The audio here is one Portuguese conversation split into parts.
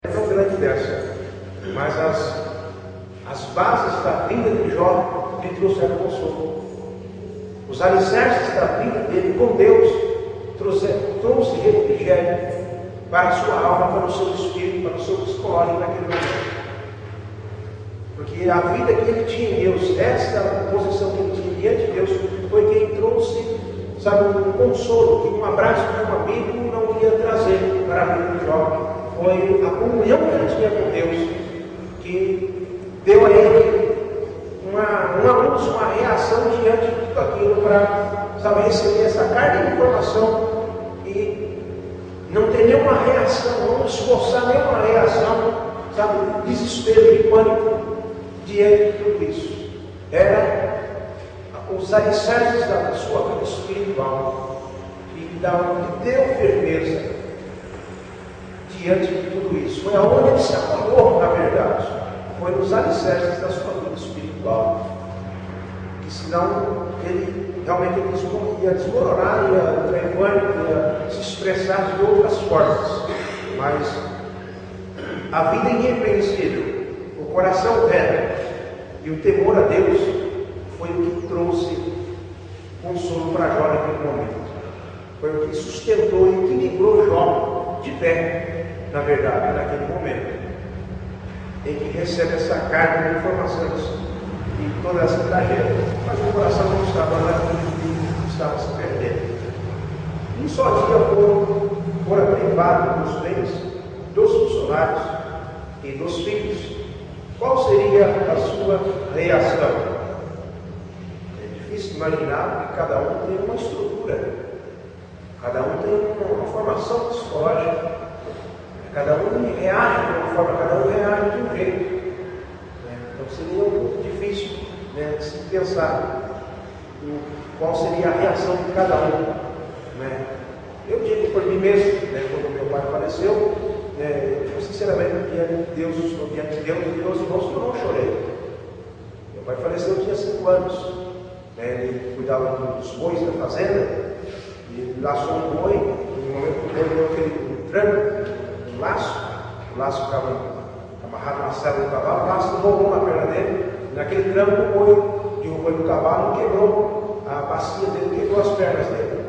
é tão grande dessa, mas as bases da vida de Jó lhe trouxeram consolo. Os alicerces da vida dele com Deus trouxe refrigério para a sua alma, para o seu espírito, para o seu psicológico naquele momento. Porque a vida que ele tinha em Deus, esta posição que ele tinha diante de Deus, foi quem trouxe, um consolo que um abraço de um amigo não ia trazer para a vida de Jó. Foi a comunhão que ele tinha com Deus que deu a ele uma luz, uma reação diante de tudo aquilo para receber essa carga de informação e não ter nenhuma reação, não esforçar nenhuma reação, desespero e pânico diante de tudo isso. Era os alicerces da sua vida espiritual que lhe deu firmeza diante de tudo isso. Foi aonde ele se apoiou, na verdade. Foi nos alicerces da sua vida espiritual. Que senão ele realmente ia desmoronar, ia entrar em pânico, ia se expressar de outras formas. Mas a vida irrepreensível, o coração reto e o temor a Deus foi o que trouxe consolo para Jó naquele momento. Foi o que sustentou e equilibrou Jó de pé, na verdade, naquele momento em que recebe essa carga de informações e toda essa tragédia. Mas o coração não estava lá, estava se perdendo. Um só dia fora privado dos bens dos funcionários e dos filhos. Qual seria a sua reação? É difícil imaginar que cada um tem uma estrutura, cada um tem uma formação psicológica, cada um reage de uma forma, cada um reage de um jeito. Então seria um pouco difícil de se pensar qual seria a reação de cada um. Eu digo por mim mesmo, quando meu pai faleceu, eu sinceramente, diante de Deus, meus irmãos, eu não chorei. Meu pai faleceu, eu tinha 5 anos. Ele cuidava dos bois da fazenda, e laçou um boi, no momento que o boi deu aquele tranco, um laço, o laço ficava amarrado na sela do cavalo, o laço rolou na perna dele, e naquele tranco o boi derrubou do cavalo e quebrou a bacia dele, quebrou as pernas dele.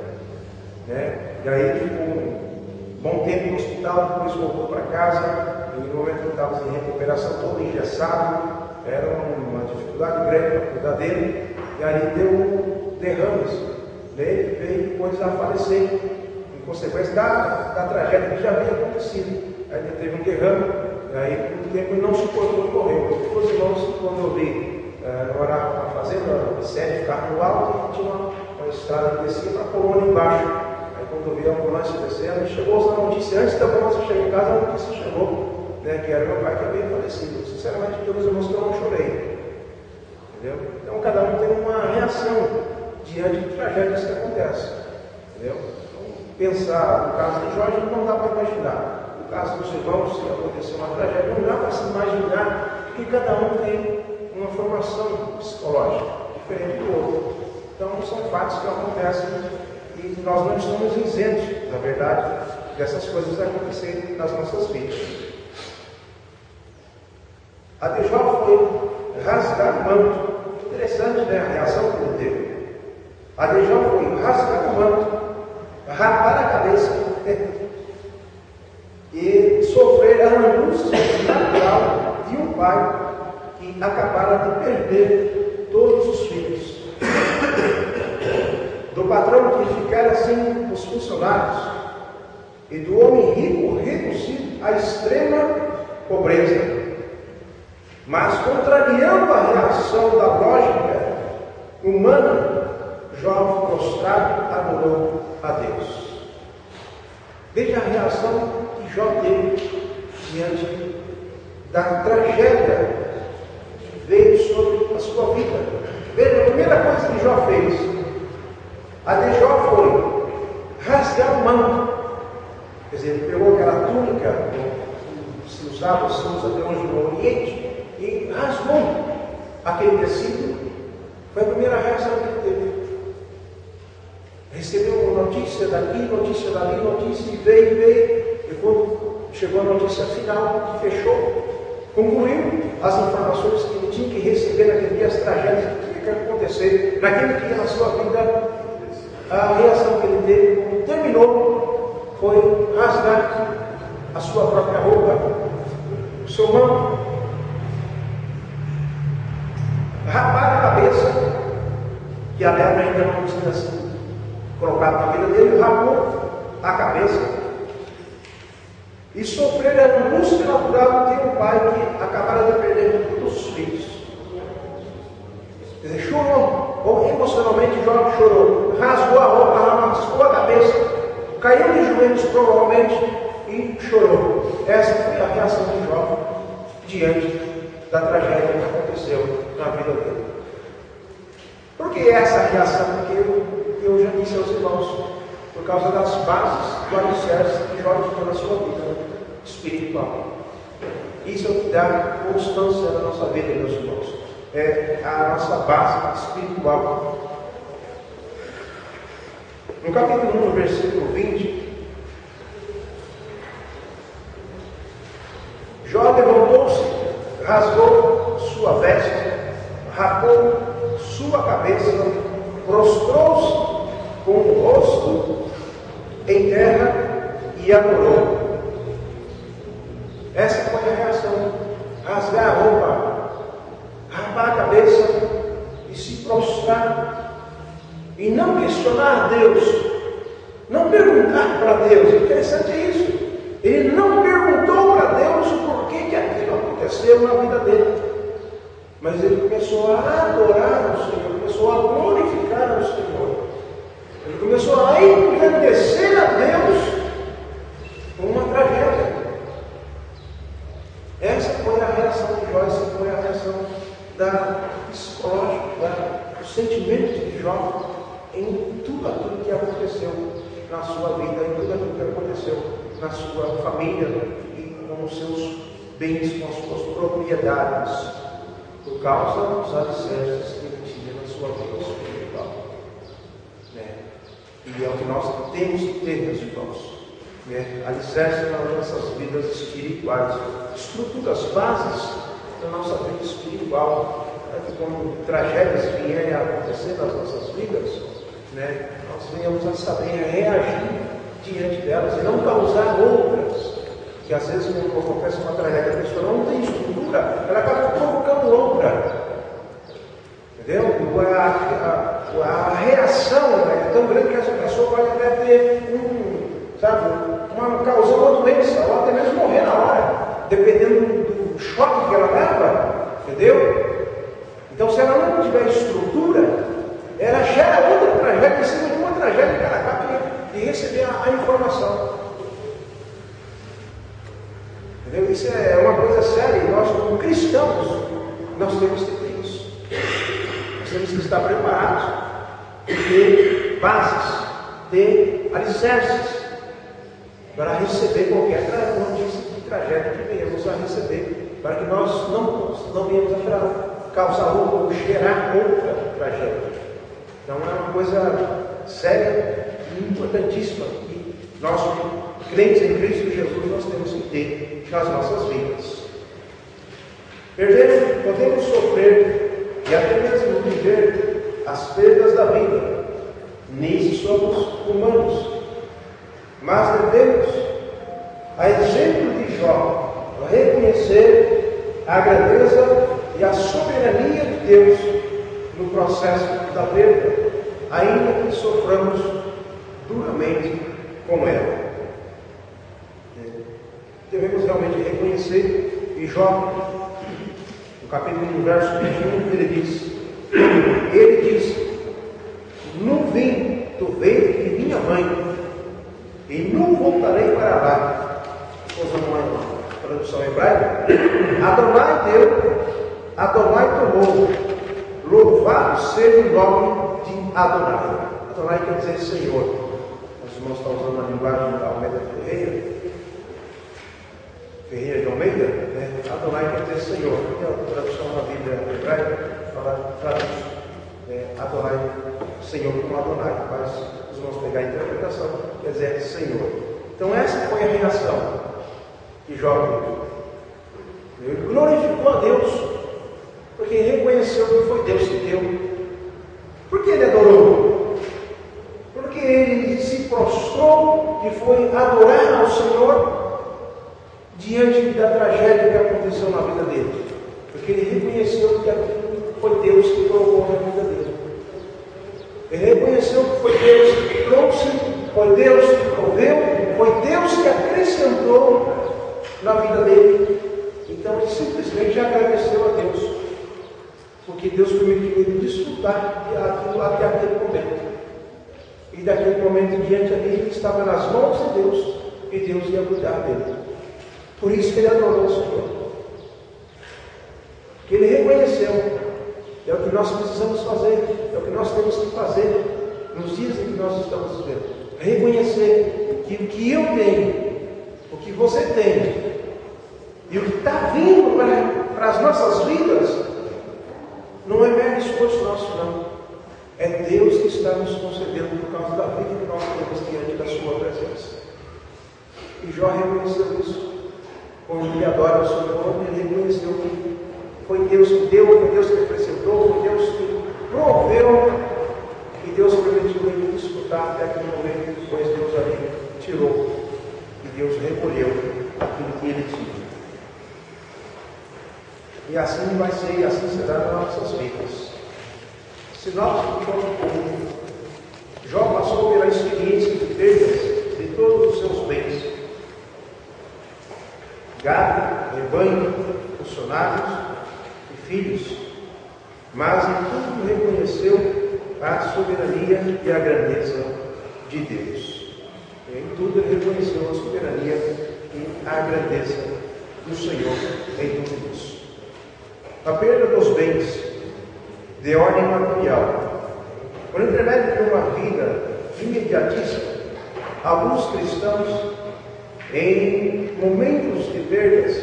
E aí ele ficou um bom tempo no hospital, depois voltou para casa, e no momento que estava em recuperação, todo engessado, era uma dificuldade grande para cuidar dele, e aí deu derrames, ele veio depois a falecer, em consequência da tragédia que já havia acontecido. Aí ele teve um derrame, e aí por um tempo ele não suportou e morreu. Os irmãos, quando eu vi morar na fazenda, a sede ficava no alto, e tinha uma estrada que descia para a colônia embaixo. Quando eu vi a ambulância descendo, chegou a notícia, antes da ambulância chegar em casa, a notícia chegou, que era meu pai que havia falecido. Sinceramente, pelos irmãos que eu não chorei. Entendeu? Então, cada um tem uma reação diante de tragédias que acontecem. Entendeu? Então, pensar no caso de Jorge não dá para imaginar. No caso dos irmãos, se acontecer uma tragédia, não dá para se imaginar, porque cada um tem uma formação psicológica diferente do outro. Então, são fatos que acontecem. E nós não estamos isentos, na verdade, dessas coisas acontecerem nas nossas vidas. A de Jó foi rasgar o manto. Interessante, a reação que ele teve. A de Jó foi rasgar o manto, rapar a cabeça e sofrer a angústia natural de um pai que acabara de perder todos os filhos. Do patrão que ficara sem os funcionários, e do homem rico reduzido à extrema pobreza. Mas, contrariando a reação da lógica humana, Jó, prostrado, adorou a Deus. Veja a reação que Jó teve diante da tragédia que veio sobre a sua vida. Veja, a primeira coisa que Jó fez, a de Jó foi rasgar o manto. Quer dizer, ele pegou aquela túnica que se usava até hoje no Oriente e rasgou aquele tecido. Foi a primeira reação que ele teve. Recebeu notícia daqui, notícia dali, notícia e veio. E quando chegou a notícia final, que fechou, concluiu as informações que ele tinha que receber naquele dia, as tragédias que tinha que acontecer naquele dia na sua vida. A reação que ele teve, quando terminou, foi rasgar a sua própria roupa, o seu manto, rapar a cabeça, que a lepra ainda não tinha sido colocada na vida dele, rapou a cabeça e sofrer a angústia natural de um pai que acabara de perder todos os filhos. Ele chorou, ou emocionalmente Jó chorou, rasgou a roupa, raspou a cabeça, caiu de joelhos provavelmente e chorou. Essa foi a reação de Jó diante da tragédia que aconteceu na vida dele. Por que essa reação? Porque eu já disse aos irmãos, por causa das bases do alicerce que Jó tinha na sua vida espiritual. Isso é o que dá constância na nossa vida, meus irmãos. É a nossa base espiritual. No capítulo 1, versículo 20, Jó levantou-se, rasgou sua veste, rapou sua cabeça, prostrou-se com o rosto em terra e adorou. Essa foi a reação: rasgar a roupa, rapar a cabeça e se prostrar, e não questionar Deus, não perguntar para Deus. Interessante é isso. Ele não perguntou para Deus o porquê que aquilo aconteceu na vida dele, mas ele começou a adorar o Senhor, começou a glorificar o Senhor, ele começou a engrandecer a Deus com uma tragédia. Essa foi a reação de Jó, essa foi a reação psicológica, do sentimento de Jó em tudo aquilo que aconteceu na sua vida, em tudo aquilo que aconteceu na sua família e com os seus bens, com as suas propriedades, por causa dos alicerces que ele tinha na sua vida espiritual. E é o que nós temos que ter, meus irmãos. Alicerces nas nossas vidas espirituais, estruturas, bases da nossa vida espiritual, para que quando tragédias vierem a acontecer nas nossas vidas, nós venhamos a saber reagir diante delas e não causar outras. Que às vezes quando acontece uma tragédia, a pessoa não tem estrutura, ela acaba provocando outra. Entendeu? A reação é tão grande que essa pessoa pode até ter causar uma doença, ou até mesmo morrer na hora, dependendo do choque que ela leva. Entendeu? Então, se ela não tiver estrutura, ela gera outra tragédia em cima de uma tragédia que ela acaba de receber a informação. Entendeu? Isso é uma coisa séria. E nós, como cristãos, nós temos que ter isso. Nós temos que estar preparados, ter bases, ter alicerces para receber qualquer notícia de tragédia que venhamos a receber, para que nós não venhamos a causar ou gerar outra tragédia. Então é uma coisa séria e importantíssima que nós, crentes em Cristo Jesus, nós temos que ter nas nossas vidas. Podemos sofrer e até mesmo viver as perdas da vida. Nisso somos humanos. Mas devemos, a exemplo de Jó, reconhecer a grandeza e a soberania de Deus no processo da perda, ainda que soframos duramente com ela. Devemos realmente reconhecer, e Jó, no capítulo 1, verso 21, ele diz: "Nu vim do ventre de minha mãe, e nu voltarei para lá." Usando uma tradução hebraica: Adonai deu, Adonai tomou, louvado seja o nome de Adonai. Adonai quer dizer Senhor. Os irmãos estão usando a linguagem da Almeida Ferreira de Almeida, Adonai quer dizer Senhor. E a tradução da Bíblia hebraica traduz Adonai, Senhor como Adonai, mas os irmãos pegar a interpretação, quer dizer Senhor. Então essa foi a reação que Jó teve. Ele glorificou a Deus, porque ele reconheceu que foi Deus que deu. Por que ele adorou? Porque ele se prostrou e foi adorar ao Senhor diante da tragédia que aconteceu na vida dele. Porque ele reconheceu que aquilo foi Deus que provou na vida dele. Ele reconheceu que foi Deus que trouxe, foi Deus que proveu, foi Deus que acrescentou na vida dele. Então ele simplesmente agradeceu a Deus, porque Deus permitiu ele desfrutar aquilo até aquele momento. E daquele momento em diante ele estava nas mãos de Deus, e Deus ia cuidar dele. Por isso que ele adorou o Senhor. Que ele reconheceu. É o que nós precisamos fazer, é o que nós temos que fazer nos dias em que nós estamos vivendo. Reconhecer que o que eu tenho, o que você tem, e o que está vindo para as nossas vidas, não é mero esforço nosso, não. É Deus que está nos concedendo por causa da vida que nós temos diante da sua presença. E Jó reconheceu isso. Quando ele adora o Senhor, ele reconheceu que foi Deus que deu, foi Deus que acrescentou, foi Deus que proveu, e Deus permitiu ele desfrutar até aquele momento que depois Deus ali tirou, e Deus recolheu aquilo que ele tinha. E assim vai ser, e assim será nas nossas vidas. Se nós formos, Jó passou pela experiência de perdas de todos os seus bens: gado, rebanho, funcionários e filhos, mas em tudo reconheceu a soberania e a grandeza de Deus. Em tudo ele reconheceu a soberania e a grandeza do Senhor em tudo isso. A perda dos bens de ordem material, por intermédio de uma vida imediatista, alguns cristãos, em momentos de perdas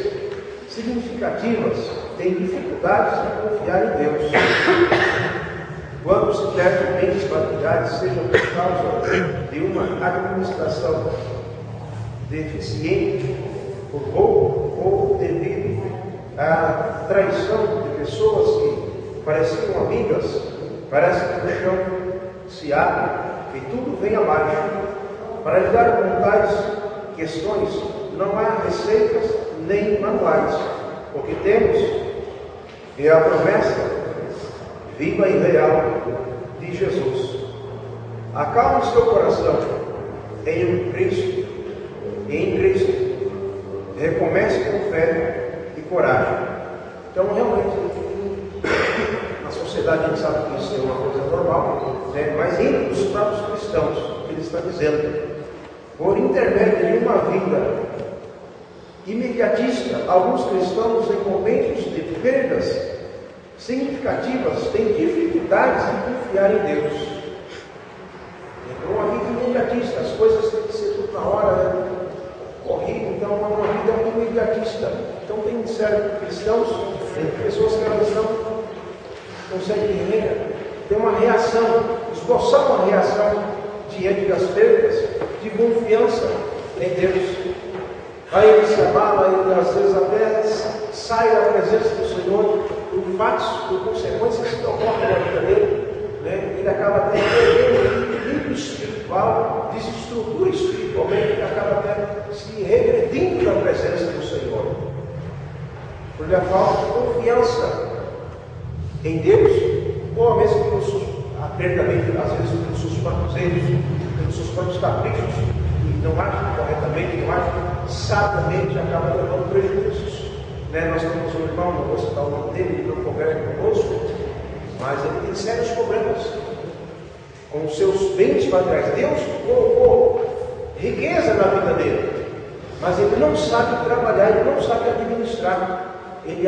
significativas, têm dificuldades em confiar em Deus. Quando se perde bens materiais, seja por causa de uma administração deficiente, por roubo, ou devido à traição de pessoas que pareciam amigas, parece que o chão se abre e tudo vem abaixo. Para lidar com tais questões, não há receitas nem manuais. O que temos é a promessa viva e real de Jesus. Acalme seu coração em Cristo, recomece com fé e coragem. Então, realmente, na sociedade a gente sabe que isso é uma coisa normal, né? Mas entre os próprios cristãos, ele está dizendo, por intermédio de uma vida imediatista, alguns cristãos em momentos de perdas significativas têm dificuldades em confiar em Deus. Então, uma vida imediatista, as coisas têm que ser tudo na hora, corrida, então uma vida imediatista. Então tem certos cristãos, pessoas que elas não conseguem ter uma reação, esboçar uma reação diante das perdas, de confiança em Deus. Aí ele se abala, ele às vezes até sai da presença do Senhor por fatos, por consequências que ocorrem na vida dele, né? Ele acaba até perdendo o equilíbrio espiritual, desestrutura espiritualmente, ele acaba até se regredindo da presença do Senhor, porque a falta de confiança em Deus, ou mesmo a perda às vezes pelos seus próprios erros, pelos seus próprios caprichos, e não agem corretamente, não agem sabiamente, acaba levando prejuízos. Nós temos um irmão, não vou citar o nome dele, ele não conversa conosco, mas ele tem sérios problemas com os seus bens materiais. Deus colocou riqueza na vida dele, mas ele não sabe trabalhar, ele não sabe administrar. Ele